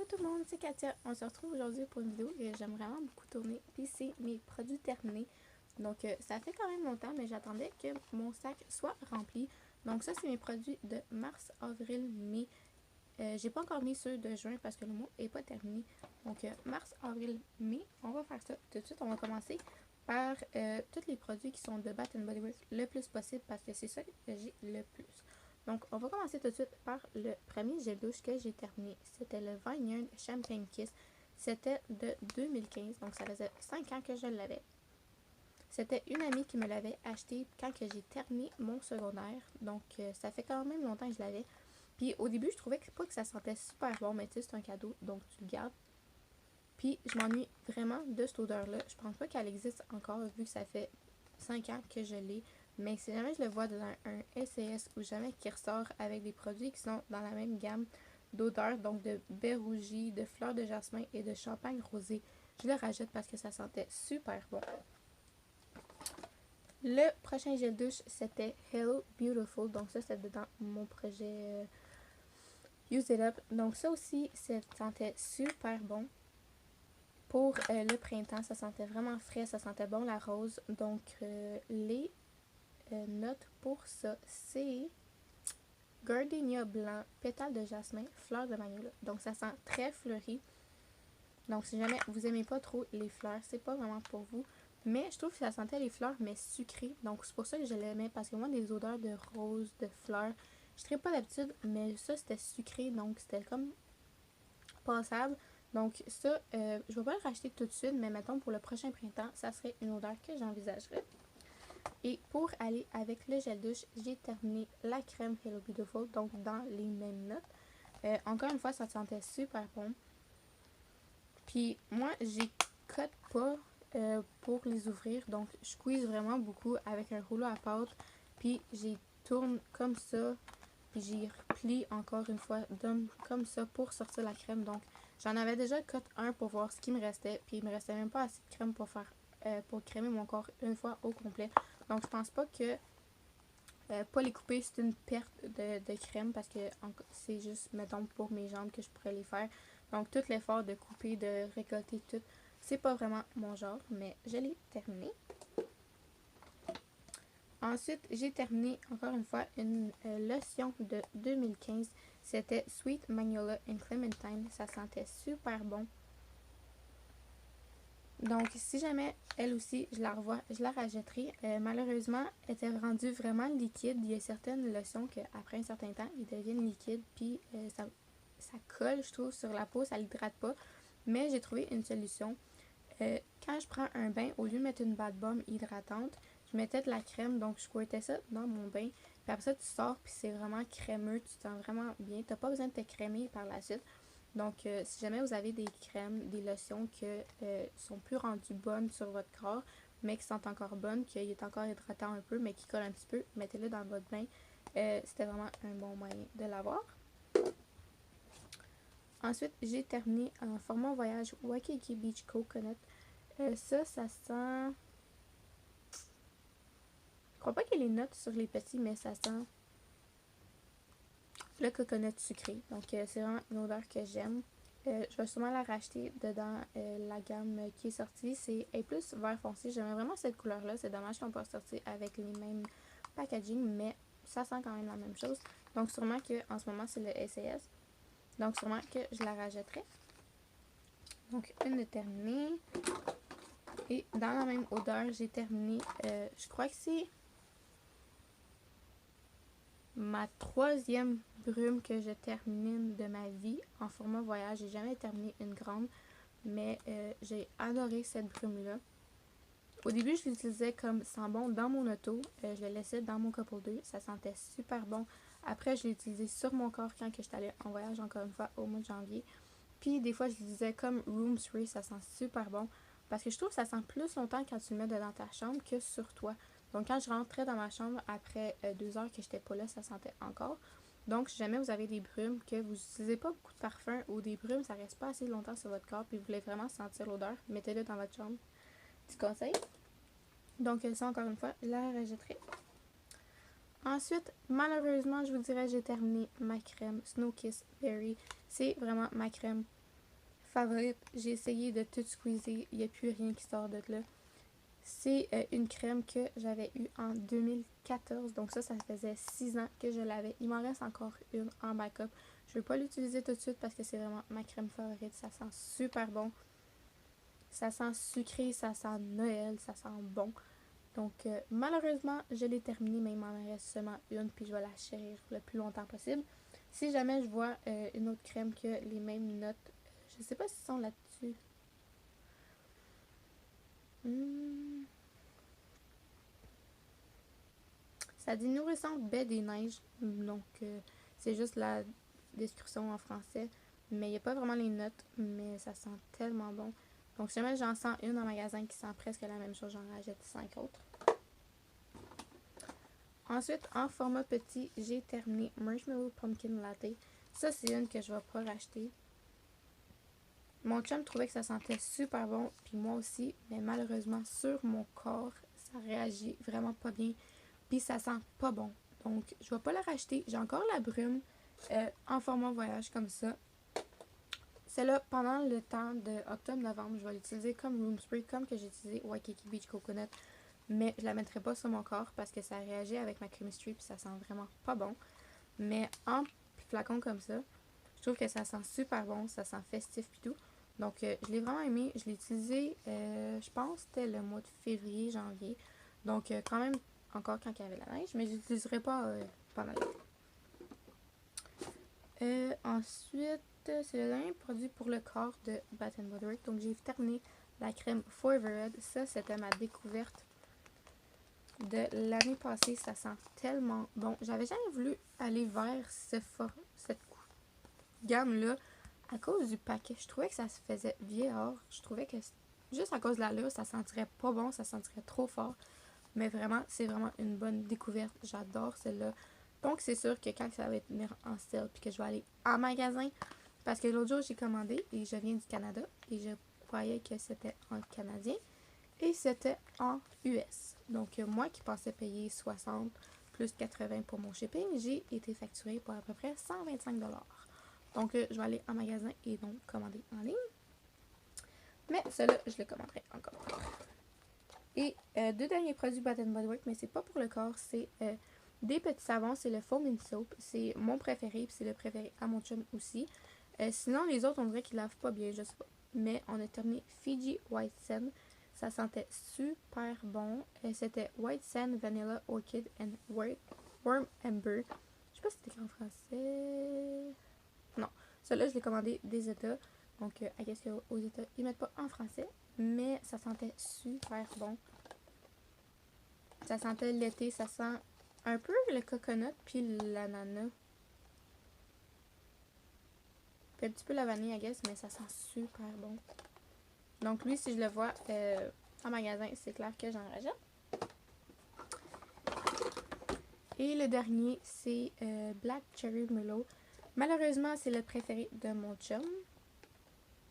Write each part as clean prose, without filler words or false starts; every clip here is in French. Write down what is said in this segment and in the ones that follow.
Allô tout le monde, c'est Katia. On se retrouve aujourd'hui pour une vidéo que j'aime vraiment beaucoup tourner. Puis c'est mes produits terminés. Donc ça fait quand même longtemps, mais j'attendais que mon sac soit rempli. Donc ça c'est mes produits de mars, avril, mai. J'ai pas encore mis ceux de juin parce que le mois est pas terminé. Donc mars, avril, mai, on va faire ça tout de suite. On va commencer par tous les produits qui sont de Bath Body Works le plus possible parce que c'est ça que j'ai le plus. Donc, on va commencer tout de suite par le premier gel douche que j'ai terminé. C'était le Vineyard Champagne Kiss. C'était de 2015, donc ça faisait 5 ans que je l'avais. C'était une amie qui me l'avait acheté quand j'ai terminé mon secondaire. Donc, ça fait quand même longtemps que je l'avais. Puis, au début, je trouvais pas que ça sentait super bon, mais tu sais, c'est un cadeau, donc tu le gardes. Puis, je m'ennuie vraiment de cette odeur-là. Je pense pas qu'elle existe encore, vu que ça fait 5 ans que je l'ai. Mais si jamais je le vois dans un SAS ou jamais qui ressort avec des produits qui sont dans la même gamme d'odeurs, donc de baie rougie, de fleurs de jasmin et de champagne rosé, je le rajoute parce que ça sentait super bon. Le prochain gel douche, c'était Hello Beautiful. Donc ça, c'était dans mon projet Use It Up. Donc ça aussi, ça sentait super bon. Pour le printemps, ça sentait vraiment frais, ça sentait bon la rose. Donc les note pour ça, c'est gardenia blanc, pétales de jasmin, fleurs de magnolia. Donc ça sent très fleuri. Donc si jamais vous aimez pas trop les fleurs, c'est pas vraiment pour vous. Mais je trouve que ça sentait les fleurs, mais sucrées. Donc c'est pour ça que je l'aimais, parce que moi, des odeurs de rose, de fleurs, je ne pas d'habitude, mais ça c'était sucré, donc c'était comme passable. Donc ça, je vais pas le racheter tout de suite, mais mettons pour le prochain printemps, ça serait une odeur que j'envisagerais. Et pour aller avec le gel douche, j'ai terminé la crème Hello Beautiful, donc dans les mêmes notes. Encore une fois, ça sentait super bon. Puis moi, j'ai cut pas pour les ouvrir, donc je squeeze vraiment beaucoup avec un rouleau à pâte. Puis j'y tourne comme ça, puis j'y replie encore une fois comme ça pour sortir la crème. Donc j'en avais déjà cut un pour voir ce qui me restait, puis il me restait même pas assez de crème pour faire pour crémer mon corps une fois au complet. Donc je pense pas que pas les couper c'est une perte de crème parce que c'est juste mettons pour mes jambes que je pourrais les faire. Donc tout l'effort de couper, de récolter tout, c'est pas vraiment mon genre, mais je l'ai terminé. Ensuite, j'ai terminé encore une fois une lotion de 2015. C'était Sweet Magnolia and Clementine. Ça sentait super bon. Donc, si jamais elle aussi, je la revois, je la rajouterai. Malheureusement, elle était rendue vraiment liquide. Il y a certaines lotions qu'après un certain temps, ils deviennent liquides. Puis, ça colle, je trouve, sur la peau. Ça l'hydrate pas. Mais j'ai trouvé une solution. Quand je prends un bain, au lieu de mettre une bath bomb hydratante, je mettais de la crème. Donc, je squirtais ça dans mon bain. Puis après ça, tu sors, puis c'est vraiment crémeux. Tu te sens vraiment bien. T'as pas besoin de te crémer par la suite. Donc, si jamais vous avez des crèmes, des lotions qui sont plus rendues bonnes sur votre corps, mais qui sont encore bonnes, qui est encore hydratant un peu, mais qui collent un petit peu, mettez-le dans votre bain. C'était vraiment un bon moyen de l'avoir. Ensuite, j'ai terminé en format voyage Waikiki Beach Coconut. Ça sent... Je crois pas qu'il y ait les notes sur les petits, mais ça sent le coconut sucré. Donc, c'est vraiment une odeur que j'aime. Je vais sûrement la racheter dedans la gamme qui est sortie. C'est plus vert foncé. J'aimais vraiment cette couleur-là. C'est dommage qu'on peut sortir avec les mêmes packaging, mais ça sent quand même la même chose. Donc, sûrement qu'en ce moment, c'est le SAS. Donc, sûrement que je la rajouterai. Donc, une de terminée. Et dans la même odeur, j'ai terminé, je crois que c'est ma troisième brume que je termine de ma vie en format voyage. J'ai jamais terminé une grande, mais j'ai adoré cette brume-là. Au début, je l'utilisais comme sent-bon dans mon auto. Je le laissais dans mon couple 2. Ça sentait super bon. Après, je l'ai utilisé sur mon corps quand j'étais allée en voyage, encore une fois, au mois de janvier. Puis, des fois, je l'utilisais comme room spray. Ça sent super bon. Parce que je trouve que ça sent plus longtemps quand tu le mets dans ta chambre que sur toi. Donc, quand je rentrais dans ma chambre, après 2 heures que j'étais pas là, ça sentait encore. Donc, si jamais vous avez des brumes, que vous n'utilisez pas beaucoup de parfum ou des brumes, ça reste pas assez longtemps sur votre corps, puis vous voulez vraiment sentir l'odeur, mettez-le dans votre chambre. Petit conseil. Donc, ça, encore une fois, je la rajouterai. Ensuite, malheureusement, je vous dirais, j'ai terminé ma crème Snow Kiss Berry. C'est vraiment ma crème favorite. J'ai essayé de tout squeezer. Il n'y a plus rien qui sort de là. C'est une crème que j'avais eue en 2014. Donc ça faisait 6 ans que je l'avais. Il m'en reste encore une en backup. Je ne vais pas l'utiliser tout de suite parce que c'est vraiment ma crème favorite. Ça sent super bon. Ça sent sucré, ça sent Noël, ça sent bon. Donc malheureusement, je l'ai terminée, mais il m'en reste seulement une. Puis je vais la chérir le plus longtemps possible. Si jamais je vois une autre crème qui a les mêmes notes, je sais pas s'ils sont là-dessus. Ça dit nourrissante baie des neiges. Donc c'est juste la description en français. Mais il n'y a pas vraiment les notes. Mais ça sent tellement bon. Donc si jamais j'en sens une en magasin qui sent presque la même chose, j'en rachète 5 autres. Ensuite, en format petit, j'ai terminé Marshmallow Pumpkin Latte. Ça, c'est une que je vais pas racheter. Mon chum trouvait que ça sentait super bon, puis moi aussi, mais malheureusement, sur mon corps, ça réagit vraiment pas bien, puis ça sent pas bon. Donc, je vais pas la racheter. J'ai encore la brume en format voyage comme ça. Celle-là, pendant le temps de octobre-novembre, je vais l'utiliser comme room spray, comme que j'ai utilisé Waikiki Beach Coconut. Mais je la mettrai pas sur mon corps parce que ça réagit avec ma chemistry puis ça sent vraiment pas bon. Mais en flacon comme ça, je trouve que ça sent super bon, ça sent festif pis tout. Donc je l'ai vraiment aimé. Je l'ai utilisé, je pense que c'était le mois de février, janvier. Donc quand même encore quand il y avait la neige, mais je l'utiliserai pas pendant l'été. Ensuite, c'est le dernier produit pour le corps de Bath Body Works. Donc j'ai terminé la crème Forever Red. Ça, c'était ma découverte de l'année passée. Ça sent tellement bon. J'avais jamais voulu aller vers cette gamme-là à cause du paquet. Je trouvais que ça se faisait vieillard. Je trouvais que juste à cause de l'allure, ça sentirait pas bon, ça sentirait trop fort. Mais vraiment, c'est vraiment une bonne découverte. J'adore celle-là. Donc, c'est sûr que quand ça va venir en sale puis que je vais aller en magasin, parce que l'autre jour, j'ai commandé et je viens du Canada et je croyais que c'était en canadien et c'était en US. Donc, moi qui pensais payer 60 plus 80 pour mon shipping, j'ai été facturée pour à peu près 125 $. Donc, je vais aller en magasin et donc commander en ligne. Mais cela, je le commanderai encore. Et deux derniers produits Bath Body Works, mais c'est pas pour le corps, c'est des petits savons, c'est le Foaming Soap. C'est mon préféré, puis c'est le préféré à mon chum aussi. Sinon, les autres, on dirait qu'ils lavent pas bien, je sais pas. Mais on a terminé Fiji White Sand. Ça sentait super bon. C'était White Sand, Vanilla, Orchid and Warm Amber. Je sais pas si c'était écrit en français. Non. Celui-là, je l'ai commandé des États. Donc, I guess qu'aux États, ils mettent pas en français. Mais ça sentait super bon. Ça sentait l'été. Ça sent un peu le coconut puis l'ananas. Puis un petit peu la vanille, I guess, mais ça sent super bon. Donc, lui, si je le vois en magasin, c'est clair que j'en rachète. Et le dernier, c'est Black Cherry Merlot. Malheureusement, c'est le préféré de mon chum.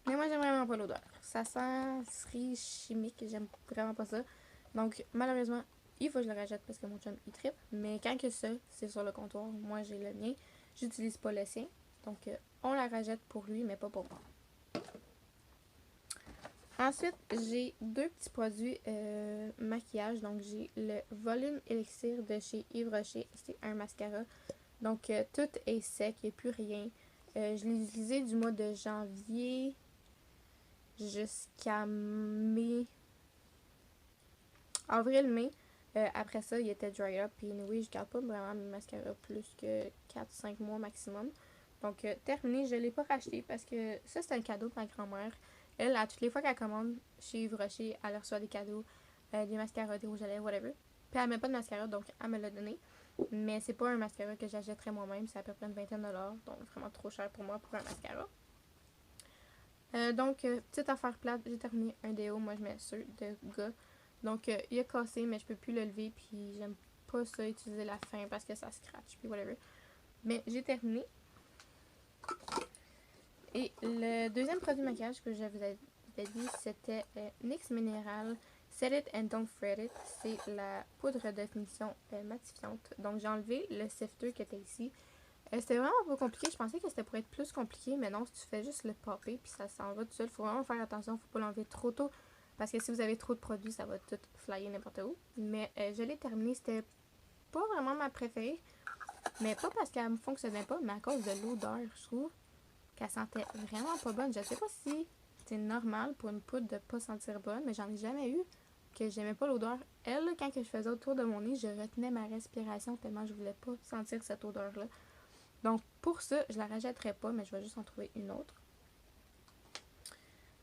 Mais moi, j'aime vraiment pas l'odeur. Ça sent cerise chimique. J'aime vraiment pas ça. Donc, malheureusement, il faut que je le rachète parce que mon chum, il trippe. Mais quand que ça, c'est sur le comptoir. Moi, j'ai le mien. J'utilise pas le sien. Donc, on la rachète pour lui, mais pas pour moi. Ensuite, j'ai deux petits produits maquillage. Donc, j'ai le Volume Elixir de chez Yves Rocher. C'est un mascara. Donc, tout est sec. Il n'y a plus rien. Je l'ai utilisé du mois de janvier jusqu'à mai. Avril-mai. Après ça, il était dry up. Puis, oui, je garde pas vraiment mes mascaras plus que 4-5 mois maximum. Donc, terminé. Je ne l'ai pas racheté parce que ça, c'était un cadeau de ma grand-mère. Elle, à toutes les fois qu'elle commande chez Yves Rocher, elle reçoit des cadeaux, des mascaras, des rouges à lèvres, whatever. Puis elle met pas de mascara, donc elle me l'a donné. Mais c'est pas un mascara que j'achèterais moi-même, c'est à peu près une vingtaine de dollars, donc vraiment trop cher pour moi pour un mascara. Donc, petite affaire plate, j'ai terminé un déo, moi je mets ceux de gars. Donc, il a cassé, mais je peux plus le lever, puis j'aime pas ça utiliser la fin parce que ça scratch, puis whatever. Mais j'ai terminé. Et le deuxième produit de maquillage que je vous avais dit, c'était NYX Mineral Set It and Don't Fret It. C'est la poudre de finition matifiante. Donc, j'ai enlevé le sifter qui était ici. C'était vraiment pas compliqué. Je pensais que c'était pour être plus compliqué, mais non, si tu fais juste le popper, puis ça s'en va tout seul. Faut vraiment faire attention, faut pas l'enlever trop tôt, parce que si vous avez trop de produits, ça va tout flyer n'importe où. Mais je l'ai terminé, c'était pas vraiment ma préférée, mais pas parce qu'elle me fonctionnait pas, mais à cause de l'odeur, je trouve qu'elle sentait vraiment pas bonne. Je sais pas si c'est normal pour une poudre de pas sentir bonne, mais j'en ai jamais eu que j'aimais pas l'odeur. Elle, quand je faisais autour de mon nez, je retenais ma respiration tellement je voulais pas sentir cette odeur-là. Donc, pour ça, je la rachèterai pas, mais je vais juste en trouver une autre.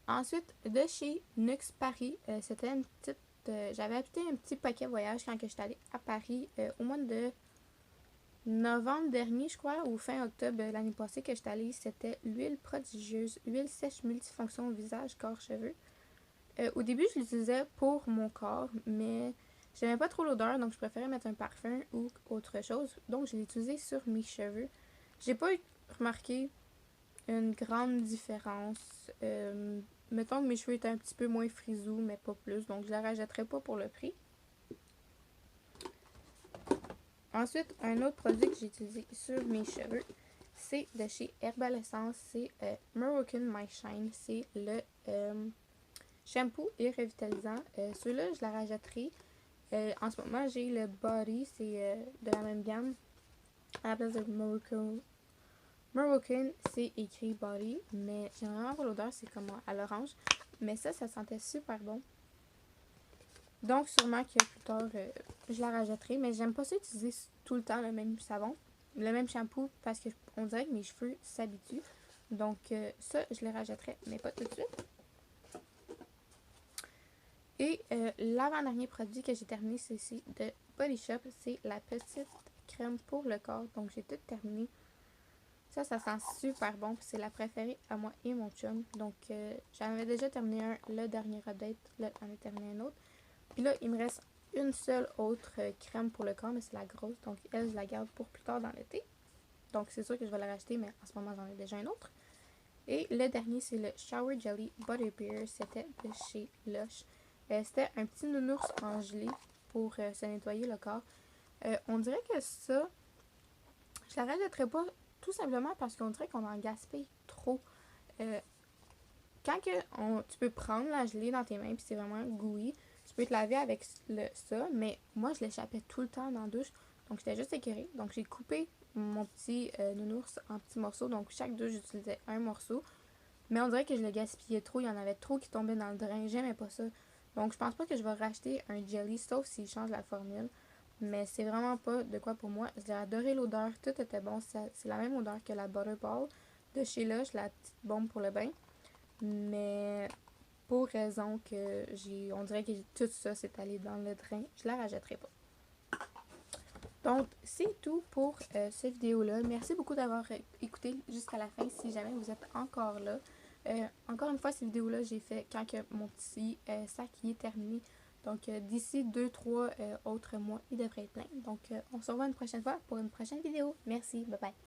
Ensuite, de chez Nux Paris, c'était une petite... j'avais acheté un petit paquet voyage quand j'étais allée à Paris au mois de novembre dernier, je crois, ou fin octobre l'année passée que j'étais allée. C'était l'huile prodigieuse, huile sèche multifonction visage, corps, cheveux. Au début, je l'utilisais pour mon corps, mais j'aimais pas trop l'odeur, donc je préférais mettre un parfum ou autre chose. Donc, je l'ai utilisé sur mes cheveux. J'ai pas remarqué une grande différence. Mettons que mes cheveux étaient un petit peu moins frisous, mais pas plus, donc je la rachèterai pas pour le prix. Ensuite, un autre produit que j'ai utilisé sur mes cheveux, c'est de chez Herbal Essence, c'est Moroccan My Shine. C'est le shampoo et revitalisant. Celui-là, je la rachèterai. En ce moment, j'ai le Body, c'est de la même gamme. À la place de Moroccan, c'est écrit Body, mais j'aime vraiment pas l'odeur, c'est comme à l'orange. Mais ça sentait super bon. Donc, sûrement que plus tard, je la rachèterai. Mais j'aime pas ça utiliser tout le temps le même savon, le même shampoo, parce qu'on dirait que mes cheveux s'habituent. Donc, ça, je le rachèterai, mais pas tout de suite. Et l'avant-dernier produit que j'ai terminé, c'est ici de Body Shop. C'est la petite crème pour le corps. Donc, j'ai tout terminé. Ça sent super bon. C'est la préférée à moi et mon chum. Donc, j'en avais déjà terminé un, le dernier update. Là, j'en ai terminé un autre. Puis là, il me reste une seule autre crème pour le corps, mais c'est la grosse. Donc, elle, je la garde pour plus tard dans l'été. Donc, c'est sûr que je vais la racheter, mais en ce moment, j'en ai déjà un autre. Et le dernier, c'est le Shower Jelly Butterbeer. C'était de chez Lush. C'était un petit nounours en gelée pour se nettoyer le corps. On dirait que ça, je la rachèterais pas tout simplement parce qu'on dirait qu'on en gaspille trop. Quand tu peux prendre la gelée dans tes mains puis c'est vraiment gooey, tu peux te laver avec ça, mais moi je l'échappais tout le temps dans la douche, donc j'étais juste écœurée. Donc j'ai coupé mon petit nounours en petits morceaux, donc chaque douche j'utilisais un morceau, mais on dirait que je le gaspillais trop, il y en avait trop qui tombaient dans le drain, j'aimais pas ça. Donc je pense pas que je vais racheter un jelly, sauf s'il change la formule, mais c'est vraiment pas de quoi pour moi. J'ai adoré l'odeur, tout était bon, c'est la même odeur que la Butterball de chez Lush, la petite bombe pour le bain. Mais pour raison que on dirait que tout ça s'est allé dans le drain, je la rachèterai pas. Donc, c'est tout pour cette vidéo-là. Merci beaucoup d'avoir écouté jusqu'à la fin si jamais vous êtes encore là. Encore une fois, cette vidéo-là, j'ai fait quand que mon petit sac y est terminé. Donc, d'ici 2-3 autres mois, il devrait être plein. Donc, on se revoit une prochaine fois pour une prochaine vidéo. Merci, bye bye.